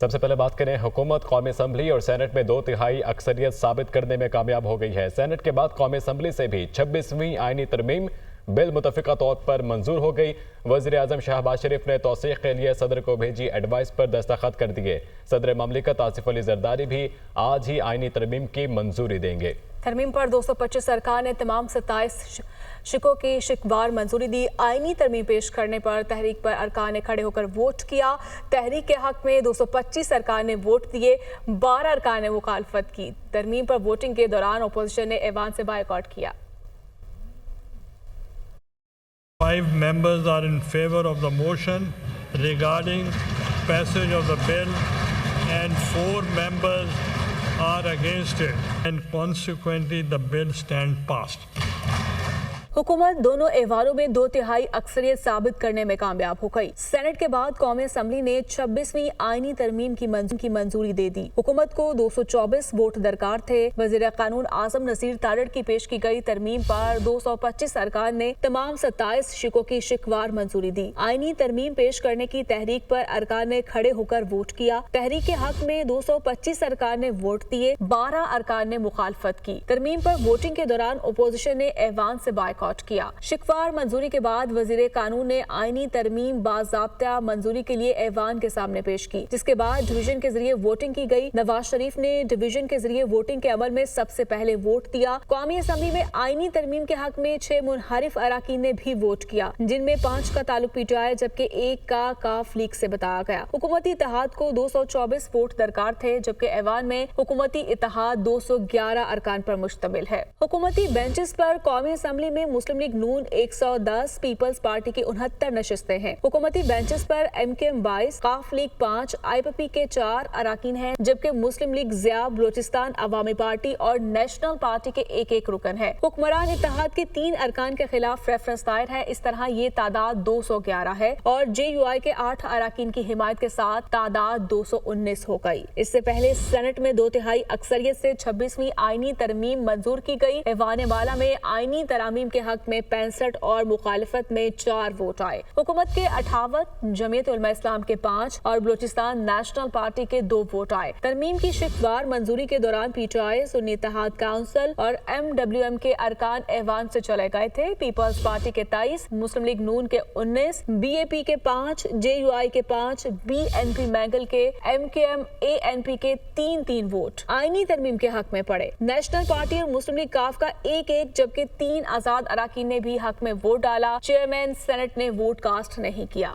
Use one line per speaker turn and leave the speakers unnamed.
سب سے پہلے بات کریں حکومت قومی اسمبلی اور سینٹ میں 2/3 اکثریت ثابت کرنے میں کامیاب ہو گئی ہے۔ سینٹ کے بعد قومی اسمبلی سے بھی 26ویں آئینی ترمیم بل متفقہ طور پر منظور ہو گئی۔ وزیر اعظم شہباز شریف نے توثیق کے لیے صدر کو بھیجی ایڈوائس پر دستخط کر دیے۔ صدر مملکت آصف علی زرداری بھی آج ہی آئینی ترمیم کی منظوری دیں گے۔
ترمیم پر 225 ارکان نے تمام 27 شقوں کی شکوار منظوری دی۔ آئینی ترمیم پیش کرنے پر تحریک پر ارکان نے کھڑے ہو کر ووٹ کیا۔ تحریک کے حق میں 225 ارکان نے ووٹ دیے، 12 ارکان نے مخالفت کی۔ ترمیم پر ووٹنگ کے دوران اپوزیشن نے ایوان سے بائیکاٹ کیا۔
5 members are in favor of the motion regarding passage of the bill and 4 members are against it, and consequently the bill stands passed.
حکومت دونوں ایوانوں میں 2/3 اکثریت ثابت کرنے میں کامیاب ہو گئی۔ سینٹ کے بعد قومی اسمبلی نے 26ویں آئینی ترمیم کی منظوری دے دی۔ حکومت کو 224 ووٹ درکار تھے۔ وزیر قانون اعظم نصیر تارڑ کی پیش کی گئی ترمیم پر 225 ارکان نے تمام 27 شقوں کی شکوار منظوری دی۔ آئینی ترمیم پیش کرنے کی تحریک پر ارکان نے کھڑے ہو کر ووٹ کیا۔ تحریک کے حق میں 225 ارکان نے ووٹ دیے، 12 ارکان نے مخالفت کی۔ ترمیم پر ووٹنگ کے دوران اپوزیشن نے ایوان سے بائیکاٹ کیا۔ شکوار منظوری کے بعد وزیر قانون نے آئینی ترمیم باضابطہ منظوری کے لیے ایوان کے سامنے پیش کی، جس کے بعد ڈویژن کے ذریعے ووٹنگ کی گئی۔ نواز شریف نے ڈویژن کے ذریعے ووٹنگ کے عمل میں سب سے پہلے ووٹ دیا۔ قومی اسمبلی میں آئینی ترمیم کے حق میں 6 منحرف اراکین نے بھی ووٹ کیا، جن میں 5 کا تعلق پی ٹی آئی جبکہ 1 کا کاف لیگ سے بتایا گیا۔ حکومتی اتحاد کو 224 ووٹ درکار تھے، جبکہ ایوان میں حکومتی اتحاد 211 ارکان پر مشتمل ہے۔ حکومتی بینچز پر قومی اسمبلی میں مسلم لیگ نون 110، پیپلز پارٹی کی 69 نشستیں ہیں۔ حکومتی بینچز پر ایم کیو ایم 22، کاف لیگ 5، آئی پی پی کے 4 اراکین ہیں، جبکہ مسلم لیگ ضیاء، بلوچستان عوامی پارٹی اور نیشنل پارٹی کے 1 رکن ہے۔ حکمران اتحاد کے 3 ارکان کے خلاف ریفرنس دائر ہے۔ اس طرح یہ تعداد 211 ہے اور جے یو آئی کے 8 اراکین کی حمایت کے ساتھ تعداد 219 ہو گئی۔ اس سے پہلے سینٹ میں 2/3 اکثریت سے 26ویں آئینی ترمیم منظور کی گئی۔ ایوان بالا میں آئینی ترامیم کے حق میں 65 اور مخالفت میں 4 ووٹ آئے۔ حکومت کے 58، جمعیت علماء اسلام کے 5 اور بلوچستان نیشنل پارٹی کے 2 ووٹ آئے۔ ترمیم کی شکوار منظوری کے دوران پی ٹی آئی، سنی اتحاد کونسل اور ایم ڈبلیو ایم کے ارکان ایوان سے چلے گئے تھے۔ پیپلز پارٹی کے 23، مسلم لیگ نون کے 19، بی اے پی کے 5، جے یو آئی کے 5، بی این پی مینگل کے، ایم کے ایم اے این پی کے 3 ووٹ آئینی ترمیم کے حق میں پڑے۔ نیشنل پارٹی اور مسلم لیگ کاف کا 1 جبکہ 3 آزاد اراکین نے بھی حق میں ووٹ ڈالا۔ چیئرمین سینٹ نے ووٹ کاسٹ نہیں کیا۔